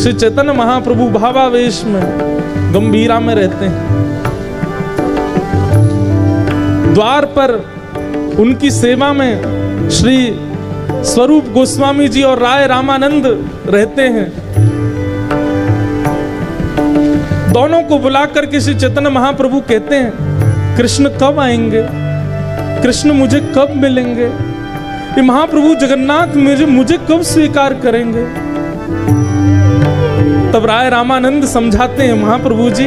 श्री चैतन्य महाप्रभु भावावेश में गंभीरा में रहते हैं। द्वार पर उनकी सेवा में श्री स्वरूप गोस्वामी जी और राय रामानंद रहते हैं। दोनों को बुलाकर के श्री चैतन्य महाप्रभु कहते हैं, कृष्ण कब आएंगे, कृष्ण मुझे कब मिलेंगे, ये महाप्रभु जगन्नाथ मुझे कब स्वीकार करेंगे। तब राय रामानंद समझाते हैं, महाप्रभु जी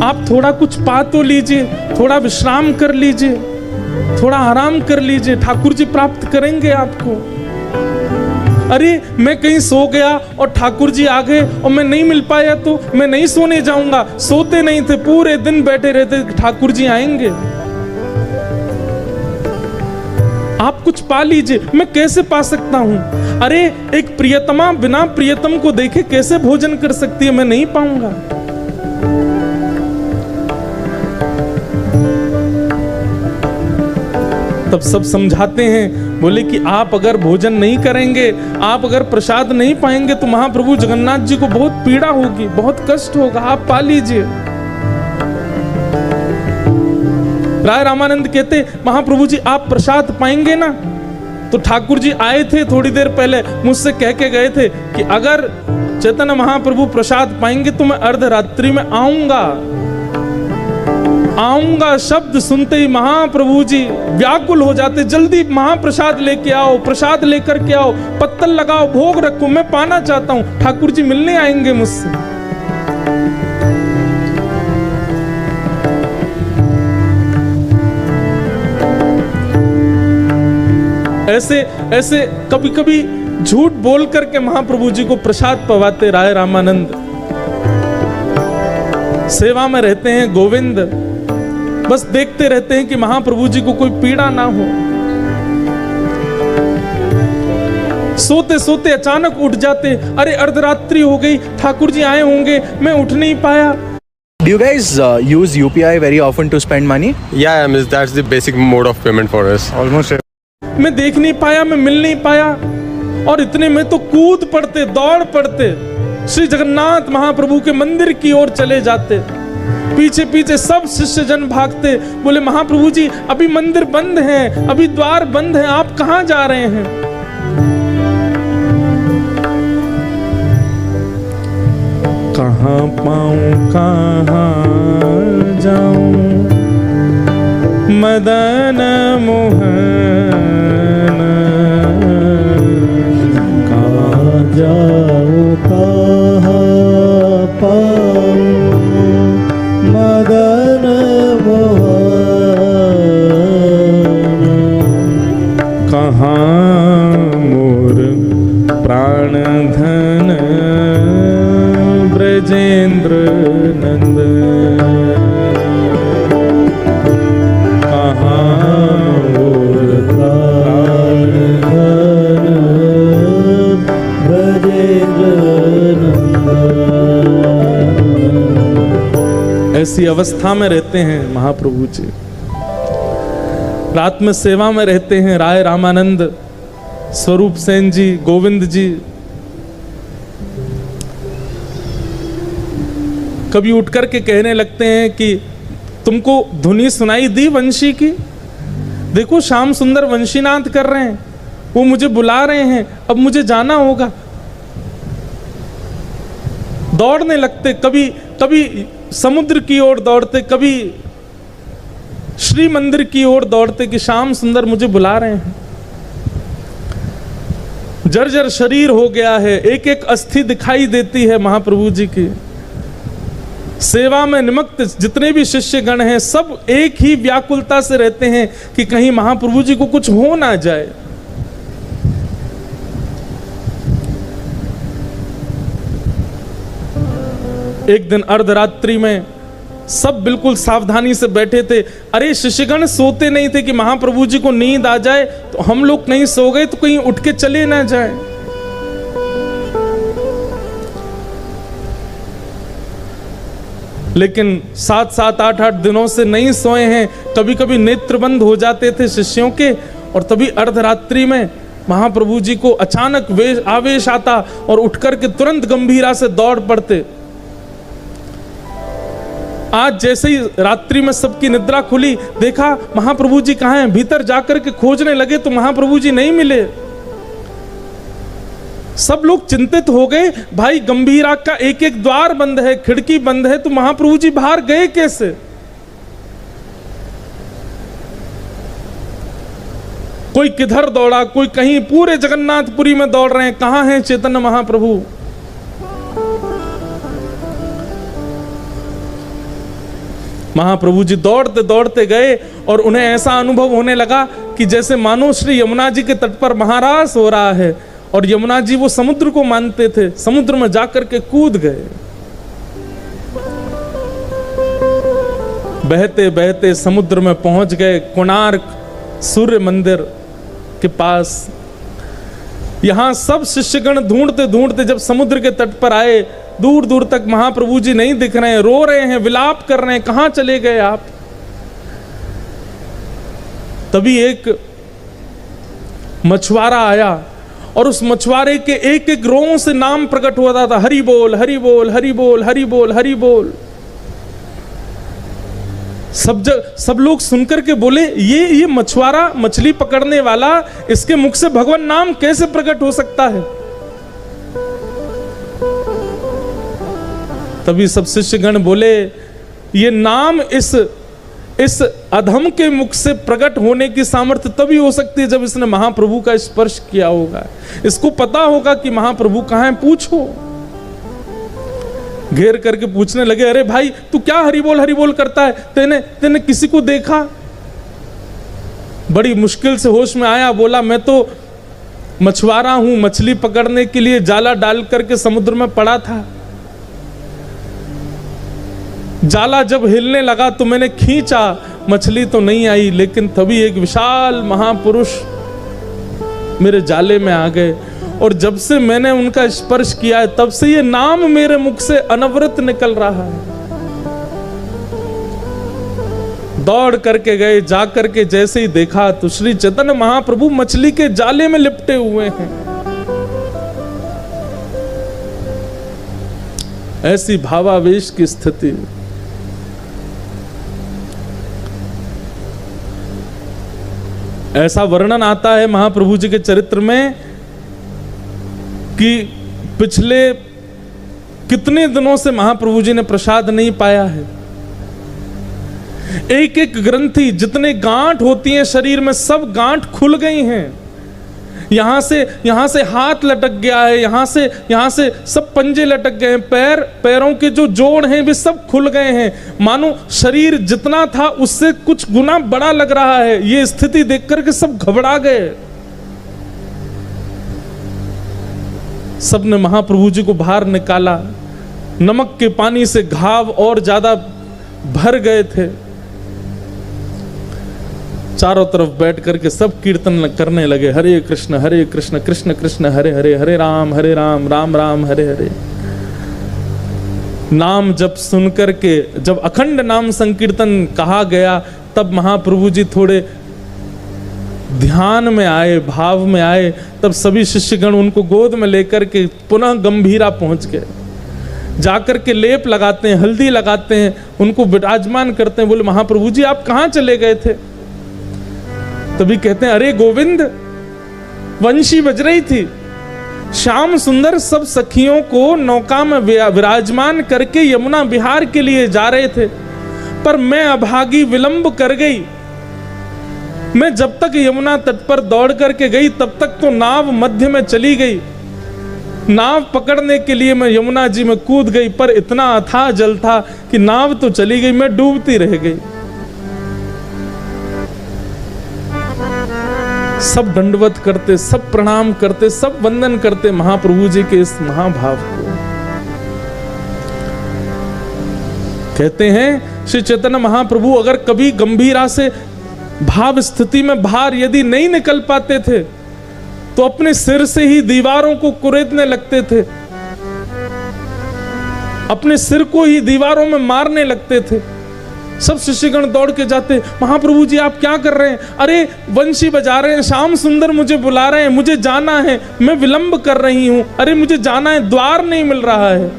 आप थोड़ा कुछ पा तो लीजिए, थोड़ा विश्राम कर लीजिए, थोड़ा आराम कर लीजिए, ठाकुर जी प्राप्त करेंगे आपको। अरे मैं कहीं सो गया और ठाकुर जी आ गए और मैं नहीं मिल पाया तो मैं नहीं सोने जाऊंगा। सोते नहीं थे, पूरे दिन बैठे रहते, ठाकुर जी आएंगे। आप कुछ पा लीजिए। मैं कैसे पा सकता हूं? अरे एक प्रियतमा बिना प्रियतम को देखे कैसे भोजन कर सकती है? मैं नहीं पाऊंगा। तब सब समझाते हैं, बोले कि आप अगर भोजन नहीं करेंगे, आप अगर प्रसाद नहीं पाएंगे तो महाप्रभु जगन्नाथ जी को बहुत पीड़ा होगी, बहुत कष्ट होगा, आप पा लीजिए। राय रामानंद कहते, महाप्रभु जी आप प्रसाद पाएंगे ना? तो ठाकुर जी आए थे थोड़ी देर पहले, मुझसे कह के गए थे कि अगर चैतन्य महाप्रभु प्रसाद पाएंगे तो मैं अर्धरात्रि में आऊंगा। शब्द सुनते ही महाप्रभु जी व्याकुल हो जाते, जल्दी महाप्रसाद लेके आओ, प्रसाद लेकर के आओ, पत्तल लगाओ, भोग रखो, मैं पाना चाहता हूं। ठाकुर जी मिलने आएंगे मुझसे। ऐसे कभी कभी झूठ बोल करके महाप्रभु जी को प्रसाद पवाते राय रामानंद। सेवा में रहते हैं गोविंद, बस देखते रहते हैं कि महाप्रभु जी को कोई पीड़ा ना हो। सोते सोते अचानक उठ जाते, अरे अर्धरात्रि हो गई, ठाकुर जी आए होंगे, मैं उठ नहीं पाया। Do you guys use UPI very often to spend money? Yeah, I mean, that's the basic mode of payment for us. Almost. मैं देख नहीं पाया, मैं मिल नहीं पाया, और इतने में तो कूद पड़ते, दौड़ पड़ते, श्री जगन्नाथ महाप्रभु के मंदिर की ओर चले जाते। पीछे पीछे सब शिष्य जन भागते, बोले महाप्रभु जी अभी मंदिर बंद है, अभी द्वार बंद है, आप कहां जा रहे हैं? कहां पाऊं कहां जाऊं मदन मोहन, कहां जाऊं कहां पाऊं मदन मोहन, कहां मोर प्राण धन ब्रजेंद्र नंद, ऐसी अवस्था में रहते हैं महाप्रभु जी। रात में सेवा में रहते हैं राय रामानंद, स्वरूप सेन जी, गोविंद जी। कभी उठ करके कहने लगते हैं कि तुमको धुनी सुनाई दी वंशी की? देखो श्याम सुंदर वंशीनाथ कर रहे हैं, वो मुझे बुला रहे हैं, अब मुझे जाना होगा। दौड़ने लगते, कभी कभी समुद्र की ओर दौड़ते, कभी श्री मंदिर की ओर दौड़ते कि श्याम सुंदर मुझे बुला रहे हैं। जर्जर शरीर हो गया है, एक एक अस्थि दिखाई देती है महाप्रभु जी की। सेवा में निमग्न जितने भी शिष्यगण हैं सब एक ही व्याकुलता से रहते हैं कि कहीं महाप्रभु जी को कुछ हो ना जाए। एक दिन अर्धरात्रि में सब बिल्कुल सावधानी से बैठे थे। अरे शिष्यगण सोते नहीं थे कि महाप्रभु जी को नींद आ जाए तो हम लोग कहीं सो गए तो कहीं उठ के चले ना जाए। लेकिन 7-7, 8-8 दिनों से नहीं सोए हैं। कभी कभी नेत्र बंद हो जाते थे शिष्यों के, और तभी अर्धरात्रि में महाप्रभु जी को अचानक आवेश आता और उठकर के तुरंत गंभीरा से दौड़ पड़ते। आज जैसे ही रात्रि में सबकी निद्रा खुली, देखा महाप्रभु जी कहाँ हैं, भीतर जाकर के खोजने लगे तो महाप्रभु जी नहीं मिले। सब लोग चिंतित हो गए, भाई गंभीरा का एक एक द्वार बंद है, खिड़की बंद है, तो महाप्रभु जी बाहर गए कैसे? कोई किधर दौड़ा, कोई कहीं, पूरे जगन्नाथपुरी में दौड़ रहे हैं, कहां हैं चैतन्य महाप्रभु। महाप्रभु जी दौड़ते दौड़ते गए और उन्हें ऐसा अनुभव होने लगा कि जैसे मानो श्री यमुना जी के तट पर महारास हो रहा है, और यमुना जी वो समुद्र को मानते थे, समुद्र में जाकर के कूद गए। बहते बहते समुद्र में पहुंच गए, कोणार्क सूर्य मंदिर के पास। यहां सब शिष्यगण ढूंढते ढूंढते जब समुद्र के तट पर आए, दूर दूर तक महाप्रभु जी नहीं दिख रहे हैं, रो रहे हैं, विलाप कर रहे हैं, कहां चले गए आप। तभी एक मछुआरा आया और उस मछुआरे के एक एक रों से नाम प्रकट होता था, हरि बोल हरि बोल हरि बोल हरि बोल हरि बोल। सब लोग सुनकर के बोले, ये मछुआरा, मछली पकड़ने वाला, इसके मुख से भगवान नाम कैसे प्रकट हो सकता है। तभी सब शिष्यगण बोले, ये नाम इस अधम के मुख से प्रकट होने की सामर्थ्य तभी हो सकती है जब इसने महाप्रभु का स्पर्श किया होगा, इसको पता होगा कि महाप्रभु कहाँ हैं, पूछो। घेर करके पूछने लगे, अरे भाई तू क्या हरि बोल करता है, तेने किसी को देखा? बड़ी मुश्किल से होश में आया, बोला मैं तो मछुआरा हूं, मछली पकड़ने के लिए जाला डाल करके समुद्र में पड़ा था। जाला जब हिलने लगा तो मैंने खींचा, मछली तो नहीं आई, लेकिन तभी एक विशाल महापुरुष मेरे जाले में आ गए, और जब से मैंने उनका स्पर्श किया है तब से ये नाम मेरे मुख से अनवरत निकल रहा है। दौड़ करके गए, जा करके जैसे ही देखा तो श्री चैतन्य महाप्रभु मछली के जाले में लिपटे हुए हैं। ऐसी भावावेश की स्थिति। ऐसा वर्णन आता है महाप्रभु जी के चरित्र में कि पिछले कितने दिनों से महाप्रभु जी ने प्रसाद नहीं पाया है। एक एक ग्रंथि, जितने गांठ होती हैं शरीर में, सब गांठ खुल गई हैं। यहां से हाथ लटक गया है, यहां से सब पंजे लटक गए हैं, पैरों के जो जोड़ हैं वे सब खुल गए हैं। मानो शरीर जितना था उससे कुछ गुना बड़ा लग रहा है। ये स्थिति देख करके सब घबरा गए। सबने महाप्रभु जी को बाहर निकाला। नमक के पानी से घाव और ज्यादा भर गए थे। चारों तरफ बैठ करके सब कीर्तन करने लगे, हरे कृष्ण कृष्ण कृष्ण हरे हरे, हरे राम राम राम हरे हरे। नाम जब सुन करके, जब अखंड नाम संकीर्तन कहा गया, तब महाप्रभु जी थोड़े ध्यान में आए, भाव में आए। तब सभी शिष्यगण उनको गोद में लेकर के पुनः गंभीरा पहुंच गए। जाकर के लेप लगाते हैं, हल्दी लगाते हैं, उनको विराजमान करते हैं। बोले महाप्रभु जी आप कहां चले गए थे? तभी कहते हैं, अरे गोविंद, वंशी बज रही थी, श्याम सुंदर सब सखियों को नौका में विराजमान करके यमुना विहार के लिए जा रहे थे, पर मैं अभागी विलंब कर गई। मैं जब तक यमुना तट पर दौड़ करके गई तब तक तो नाव मध्य में चली गई। नाव पकड़ने के लिए मैं यमुना जी में कूद गई, पर इतना अथाह जल था कि नाव तो चली गई, मैं डूबती रह गई। सब दंडवत करते, सब प्रणाम करते, सब वंदन करते महाप्रभु जी के इस महाभाव को। कहते हैं श्री चैतन्य महाप्रभु अगर कभी गंभीरा से भाव स्थिति में बाहर यदि नहीं निकल पाते थे तो अपने सिर से ही दीवारों को कुरेदने लगते थे, अपने सिर को ही दीवारों में मारने लगते थे। सब शिष्यगण दौड़ के जाते, महाप्रभु जी आप क्या कर रहे हैं? अरे वंशी बजा रहे हैं, श्याम सुंदर मुझे बुला रहे हैं, मुझे जाना है, मैं विलंब कर रही हूं, अरे मुझे जाना है, द्वार नहीं मिल रहा है।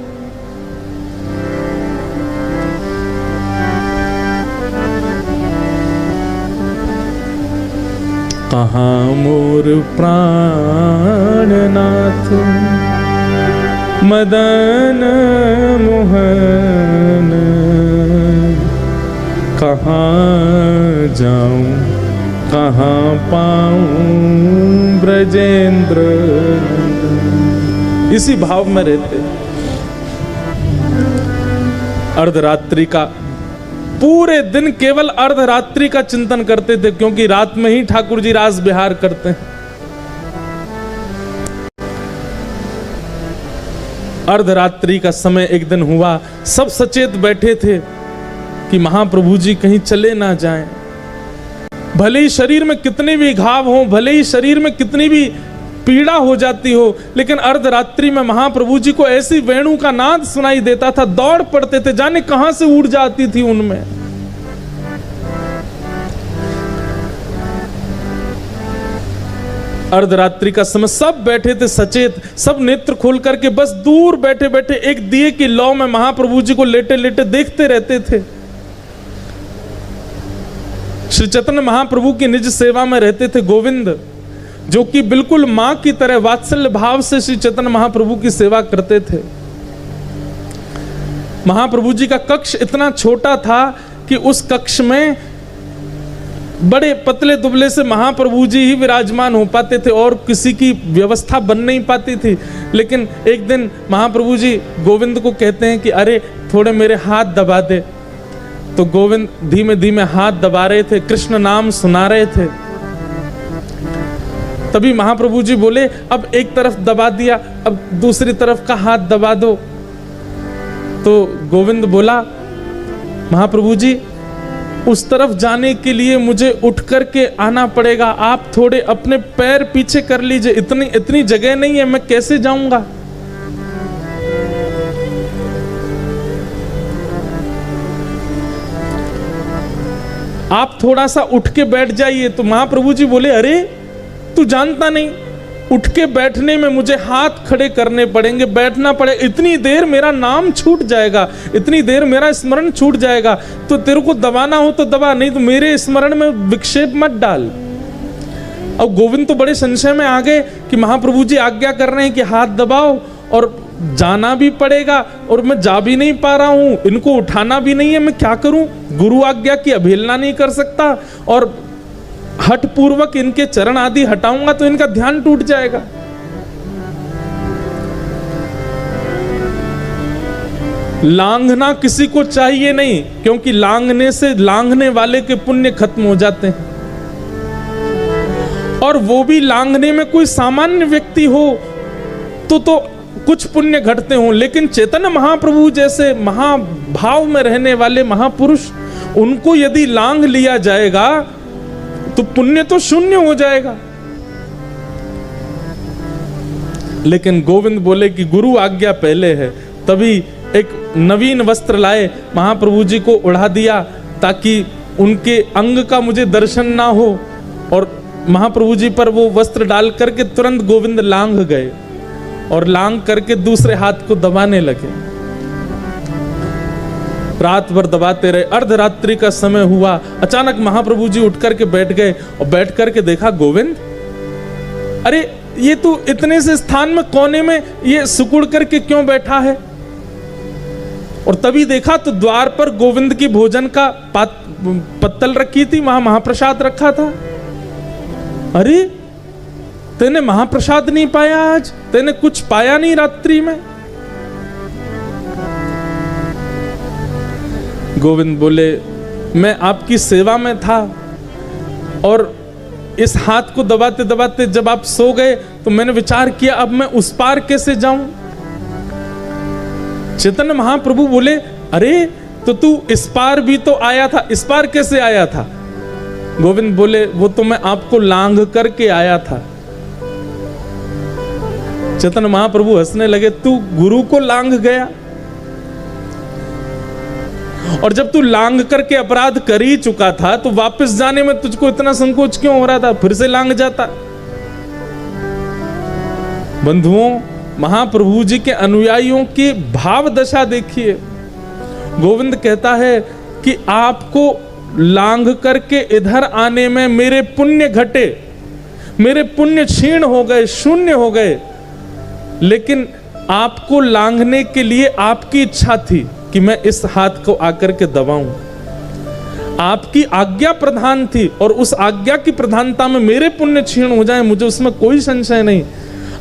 कहाँ मोर प्राणनाथ मदन मोहन, कहाँ जाऊं कहाँ पाऊं ब्रजेंद्र नंदन। इसी भाव में रहते। अर्धरात्रि का पूरे दिन केवल अर्धरात्रि का चिंतन करते थे, क्योंकि रात में ही ठाकुर जी रास विहार करते हैं। अर्धरात्रि का समय एक दिन हुआ, सब सचेत बैठे थे कि महाप्रभु जी कहीं चले ना जाएं। भले ही शरीर में कितने भी घाव हो, भले ही शरीर में कितनी भी पीड़ा हो जाती हो, लेकिन अर्धरात्रि में महाप्रभु जी को ऐसी वेणु का नाद सुनाई देता था, दौड़ पड़ते थे, जाने कहां से ऊर्जा आती थी उनमें। अर्धरात्रि का समय सब बैठे थे सचेत, सब नेत्र खोल करके बस दूर बैठे बैठे एक दिए की लौ में महाप्रभु जी को लेटे लेटे देखते रहते थे। श्री चैतन्य महाप्रभु की निज सेवा में रहते थे गोविंद, जो कि बिल्कुल मां की तरह वात्सल्य भाव से श्री चैतन्य महाप्रभु की सेवा करते थे। महाप्रभु जी का कक्ष इतना छोटा था कि उस कक्ष में बड़े पतले दुबले से महाप्रभु जी ही विराजमान हो पाते थे और किसी की व्यवस्था बन नहीं पाती थी। लेकिन एक दिन महाप्रभु जी गोविंद को कहते हैं कि अरे थोड़े मेरे हाथ दबा दे। तो गोविंद धीमे धीमे हाथ दबा रहे थे, कृष्ण नाम सुना रहे थे। तभी महाप्रभु जी बोले अब एक तरफ दबा दिया, अब दूसरी तरफ का हाथ दबा दो। तो गोविंद बोला महाप्रभु जी उस तरफ जाने के लिए मुझे उठ करके आना पड़ेगा, आप थोड़े अपने पैर पीछे कर लीजिए, इतनी जगह नहीं है, मैं कैसे जाऊंगा। आप थोड़ा सा उठ के बैठ जाइए। तो महाप्रभु जी बोले अरे तू जानता नहीं, उठ के बैठने में मुझे हाथ खड़े करने पड़ेंगे, बैठना पड़े, इतनी देर मेरा नाम छूट जाएगा, इतनी देर मेरा स्मरण छूट जाएगा। तो तेरे को दबाना हो तो दबा, नहीं तो मेरे स्मरण में विक्षेप मत डाल। अब गोविंद तो बड़े संशय में आ गए कि महाप्रभु जी आज्ञा कर रहे हैं कि हाथ दबाओ और जाना भी पड़ेगा और मैं जा भी नहीं पा रहा हूं, इनको उठाना भी नहीं है, मैं क्या करूं। गुरु आज्ञा की अवहेलना नहीं कर सकता और हठ पूर्वक इनके चरण आदि हटाऊंगा तो इनका ध्यान टूट जाएगा। लांघना किसी को चाहिए नहीं, क्योंकि लांघने से लांघने वाले के पुण्य खत्म हो जाते हैं। और वो भी लांघने में कोई सामान्य व्यक्ति हो तो कुछ पुण्य घटते हों, लेकिन चैतन्य महाप्रभु जैसे महाभाव में रहने वाले महापुरुष, उनको यदि लांघ लिया जाएगा तो पुण्य तो शून्य हो जाएगा। लेकिन गोविंद बोले कि गुरु आज्ञा पहले है। तभी एक नवीन वस्त्र लाए, महाप्रभु जी को उड़ा दिया ताकि उनके अंग का मुझे दर्शन ना हो, और महाप्रभु जी पर वो वस्त्र डाल करके तुरंत गोविंद लांघ गए और लांघ करके दूसरे हाथ को दबाने लगे। रात भर दबाते रहे। अर्धरात्रि का समय हुआ, अचानक महाप्रभु जी उठ करके बैठ गए और बैठ करके देखा गोविंद, अरे ये तू इतने से स्थान में कोने में ये सिकुड़ करके क्यों बैठा है। और तभी देखा तो द्वार पर गोविंद की भोजन का पत्तल रखी थी, वहां महाप्रसाद रखा था। अरे तेने महाप्रसाद नहीं पाया, आज तेने कुछ पाया नहीं रात्रि में। गोविंद बोले मैं आपकी सेवा में था और इस हाथ को दबाते दबाते जब आप सो गए तो मैंने विचार किया अब मैं उस पार कैसे जाऊं। चैतन्य महाप्रभु बोले अरे तो तू इस पार भी तो आया था, इस पार कैसे आया था। गोविंद बोले वो तो मैं आपको लांघ करके आया था। चैतन्य महाप्रभु हंसने लगे, तू गुरु को लांघ गया। और जब तू लांग करके अपराध कर ही चुका था तो वापस जाने में तुझको इतना संकोच क्यों हो रहा था? फिर से लांग जाता। बंधुओं, महाप्रभु जी के अनुयायियों की भाव दशा देखिए। गोविंद कहता है कि आपको लांघ करके इधर आने में मेरे पुण्य घटे, मेरे पुण्य क्षीण हो गए, शून्य हो गए, लेकिन आपको लांघने के लिए आपकी इच्छा थी कि मैं इस हाथ को आकर के दबाऊं। आपकी आज्ञा प्रधान थी और उस आज्ञा की प्रधानता में मेरे पुण्य क्षीण हो जाए, मुझे उसमें कोई संशय नहीं।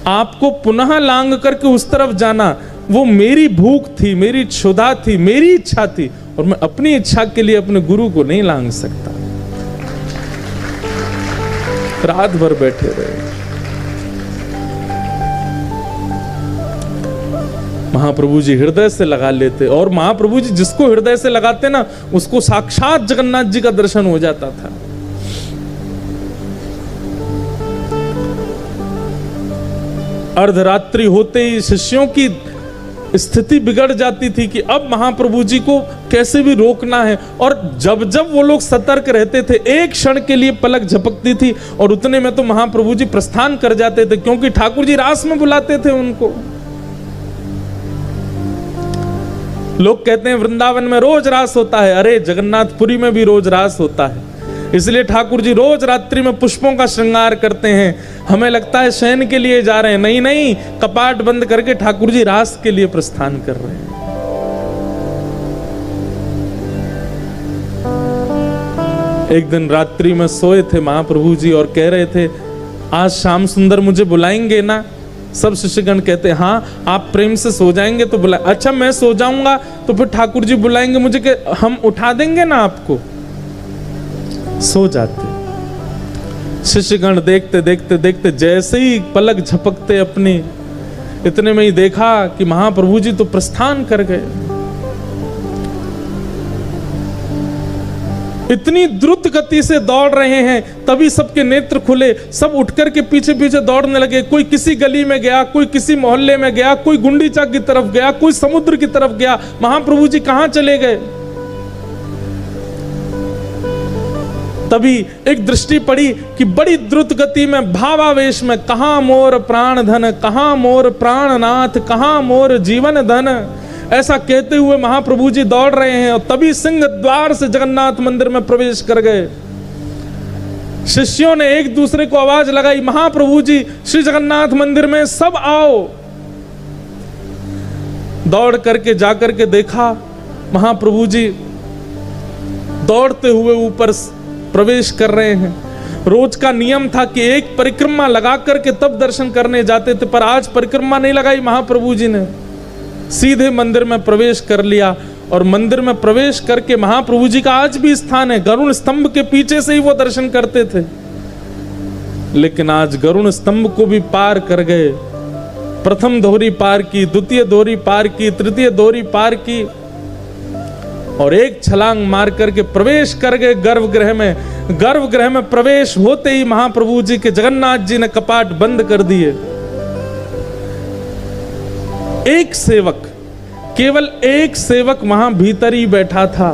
आपको पुनः लांघ करके उस तरफ जाना वो मेरी भूख थी, मेरी क्षुधा थी, मेरी इच्छा थी, और मैं अपनी इच्छा के लिए अपने गुरु को नहीं लांघ सकता। रात भर बैठे रहे। महाप्रभु जी हृदय से लगा लेते, और महाप्रभु जी जिसको हृदय से लगाते ना उसको साक्षात जगन्नाथ जी का दर्शन हो जाता था। अर्धरात्रि होते ही शिष्यों की स्थिति बिगड़ जाती थी कि अब महाप्रभु जी को कैसे भी रोकना है, और जब जब वो लोग सतर्क रहते थे, एक क्षण के लिए पलक झपकती थी और उतने में तो महाप्रभु जी प्रस्थान कर जाते थे, क्योंकि ठाकुर जी रास में बुलाते थे उनको। लोग कहते हैं वृंदावन में रोज रास होता है, अरे जगन्नाथपुरी में भी रोज रास होता है, इसलिए ठाकुर जी रोज रात्रि में पुष्पों का श्रृंगार करते हैं। हमें लगता है शयन के लिए जा रहे हैं, नहीं नहीं, कपाट बंद करके ठाकुर जी रास के लिए प्रस्थान कर रहे हैं। एक दिन रात्रि में सोए थे महाप्रभु जी और कह रहे थे आज श्याम सुंदर मुझे बुलाएंगे ना? सब शिष्यगण कहते हैं हाँ, आप प्रेम से सो जाएंगे तो बुला। अच्छा मैं सो जाऊंगा तो फिर ठाकुर जी बुलाएंगे मुझे कि हम उठा देंगे ना आपको? सो जाते। शिष्यगण देखते देखते देखते जैसे ही पलक झपकते अपनी, इतने में ही देखा कि महाप्रभु जी तो प्रस्थान कर गए। इतनी द्रुत गति से दौड़ रहे हैं, तभी सबके नेत्र खुले, सब उठकर के पीछे पीछे दौड़ने लगे। कोई किसी गली में गया, कोई किसी मोहल्ले में गया, कोई गुंडीचा की तरफ गया, कोई समुद्र की तरफ गया। महाप्रभु जी कहां चले गए? तभी एक दृष्टि पड़ी कि बड़ी द्रुत गति में भावावेश में, कहां मोर प्राण धन, कहां मोर प्राणनाथ, कहां मोर जीवन धन, ऐसा कहते हुए महाप्रभु जी दौड़ रहे हैं। और तभी सिंह द्वार से जगन्नाथ मंदिर में प्रवेश कर गए। शिष्यों ने एक दूसरे को आवाज लगाई, महाप्रभु जी श्री जगन्नाथ मंदिर में, सब आओ। दौड़ करके जाकर के देखा, महाप्रभु जी दौड़ते हुए ऊपर प्रवेश कर रहे हैं। रोज का नियम था कि एक परिक्रमा लगा करके तब दर्शन करने जाते थे, पर आज परिक्रमा नहीं लगाई महाप्रभु जी ने, सीधे मंदिर में प्रवेश कर लिया। और मंदिर में प्रवेश करके महाप्रभु जी का आज भी स्थान है, गरुड़ स्तंभ के पीछे से ही वो दर्शन करते थे। लेकिन आज गरुड़ स्तंभ को भी पार कर गए। प्रथम दोहरी पार की, द्वितीय दोहरी पार की, तृतीय दोहरी पार की, और एक छलांग मार करके प्रवेश कर गए गर्भगृह में। गर्भगृह में प्रवेश होते ही महाप्रभु जी के जगन्नाथ जी ने कपाट बंद कर दिए। एक सेवक, केवल एक सेवक वहां भीतर ही बैठा था।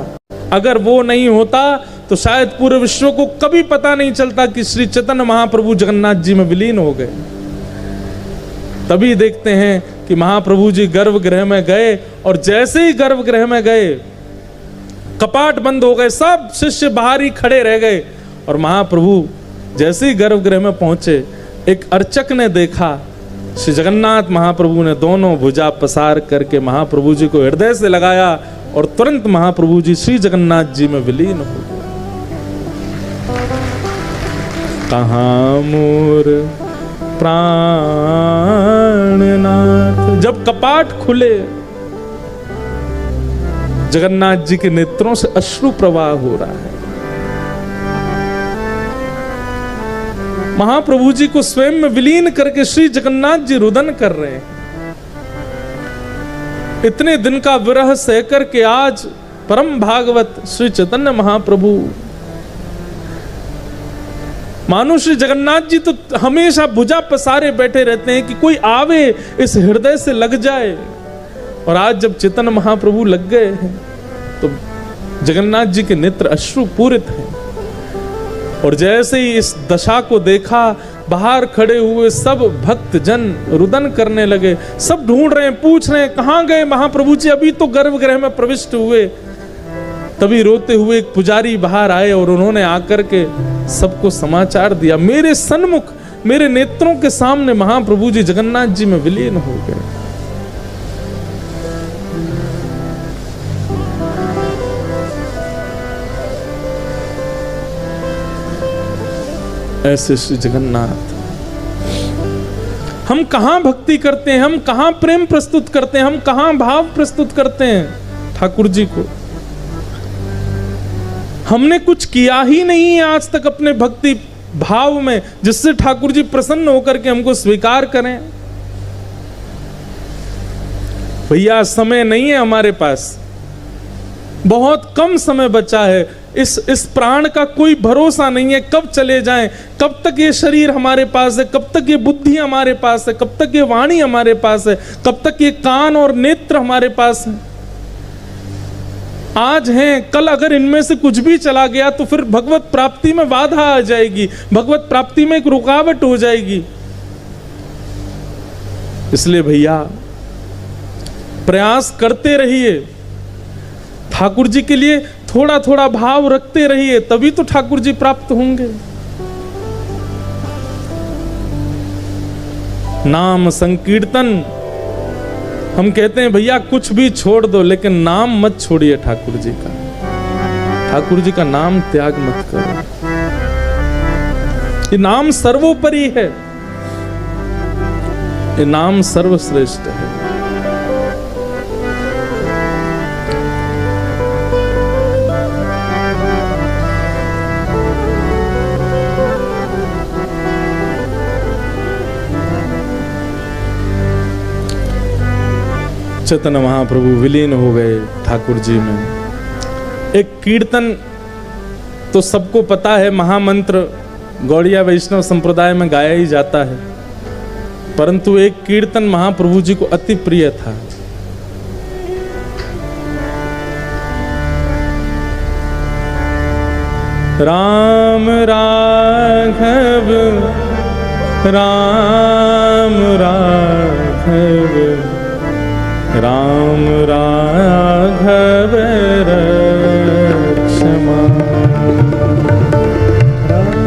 अगर वो नहीं होता तो शायद पूरे विश्व को कभी पता नहीं चलता कि श्री चैतन्य महाप्रभु जगन्नाथ जी में विलीन हो गए। तभी देखते हैं कि महाप्रभु जी गर्भगृह में गए, और जैसे ही गर्भगृह में गए कपाट बंद हो गए, सब शिष्य बाहर ही खड़े रह गए। और महाप्रभु जैसे ही गर्भगृह में पहुंचे, एक अर्चक ने देखा, श्री जगन्नाथ महाप्रभु ने दोनों भुजा पसार करके महाप्रभु जी को हृदय से लगाया, और तुरंत महाप्रभु जी श्री जगन्नाथ जी में विलीन हो गए। कहां मोर प्राणनाथ। जब कपाट खुले, जगन्नाथ जी के नेत्रों से अश्रु प्रवाह हो रहा है। महाप्रभु जी को स्वयं में विलीन करके श्री जगन्नाथ जी रुदन कर रहे हैं। इतने दिन का विरह सह करके आज परम भागवत श्री चैतन्य महाप्रभु, मानो श्री जगन्नाथ जी तो हमेशा भुजा पसारे बैठे रहते हैं कि कोई आवे इस हृदय से लग जाए। और आज जब चैतन्य महाप्रभु लग गए हैं तो जगन्नाथ जी के नेत्र अश्रुपूरित हैं। और जैसे ही इस दशा को देखा, बाहर खड़े हुए सब भक्त जन रुदन करने लगे। सब ढूंढ रहे हैं, पूछ रहे हैं, कहां गए महाप्रभु जी, अभी तो गर्भगृह में प्रविष्ट हुए। तभी रोते हुए एक पुजारी बाहर आए और उन्होंने आकर के सबको समाचार दिया, मेरे सन्मुख, मेरे नेत्रों के सामने महाप्रभु जी जगन्नाथ जी में विलीन हो गए। ऐसे श्री जगन्नाथ, हम कहां भक्ति करते हैं, हम कहां प्रेम प्रस्तुत करते हैं, हम कहां भाव प्रस्तुत करते हैं ठाकुर जी को। हमने कुछ किया ही नहीं है आज तक अपने भक्ति भाव में, जिससे ठाकुर जी प्रसन्न होकर के हमको स्वीकार करें। भैया समय नहीं है हमारे पास, बहुत कम समय बचा है। इस प्राण का कोई भरोसा नहीं है, कब चले जाएं, कब तक ये शरीर हमारे पास है, कब तक ये बुद्धि हमारे पास है, कब तक ये वाणी हमारे पास है, कब तक ये कान और नेत्र हमारे पास है। आज हैं, कल अगर इनमें से कुछ भी चला गया तो फिर भगवत प्राप्ति में बाधा आ जाएगी, भगवत प्राप्ति में एक रुकावट हो जाएगी। इसलिए भैया प्रयास करते रहिए, ठाकुर जी के लिए थोड़ा थोड़ा भाव रखते रहिए, तभी तो ठाकुर जी प्राप्त होंगे। नाम संकीर्तन, हम कहते हैं भैया कुछ भी छोड़ दो, लेकिन नाम मत छोड़िए ठाकुर जी का। ठाकुर जी का नाम त्याग मत करो, ये नाम सर्वोपरि है, ये नाम सर्वश्रेष्ठ है। चैतन्य महाप्रभु विलीन हो गए ठाकुर जी में। एक कीर्तन तो सबको पता है, महामंत्र गौड़िया वैष्णव संप्रदाय में गाया ही जाता है, परंतु एक कीर्तन महाप्रभु जी को अति प्रिय था। राम राघव राम राघव राम राघव रक्षमा,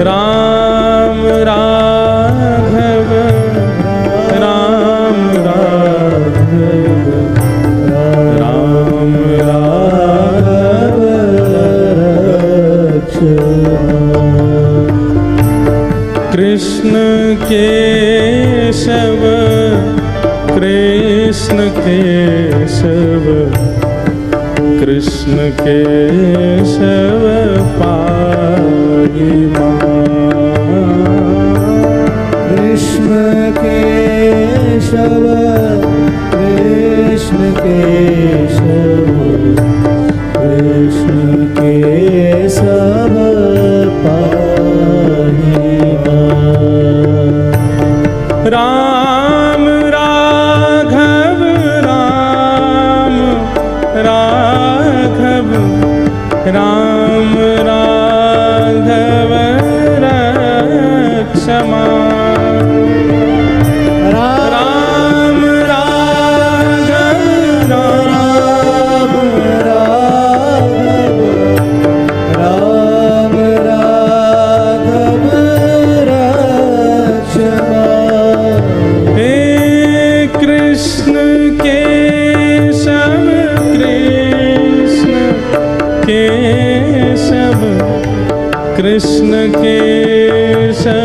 राम राघव राम राघव राम राघव रक्षमा। कृष्ण केशव कृष्ण केशव कृष्ण केशव पाहि मां। कृष्ण केशव कृष्ण केशव कृष्ण केशव पाहि मां। राम राघव राम राघव राम राघव रक्षमा। राम राघव राम राम राघव रक्षमा। हे कृष्ण केशव कृष्ण केशव कृष्ण केशव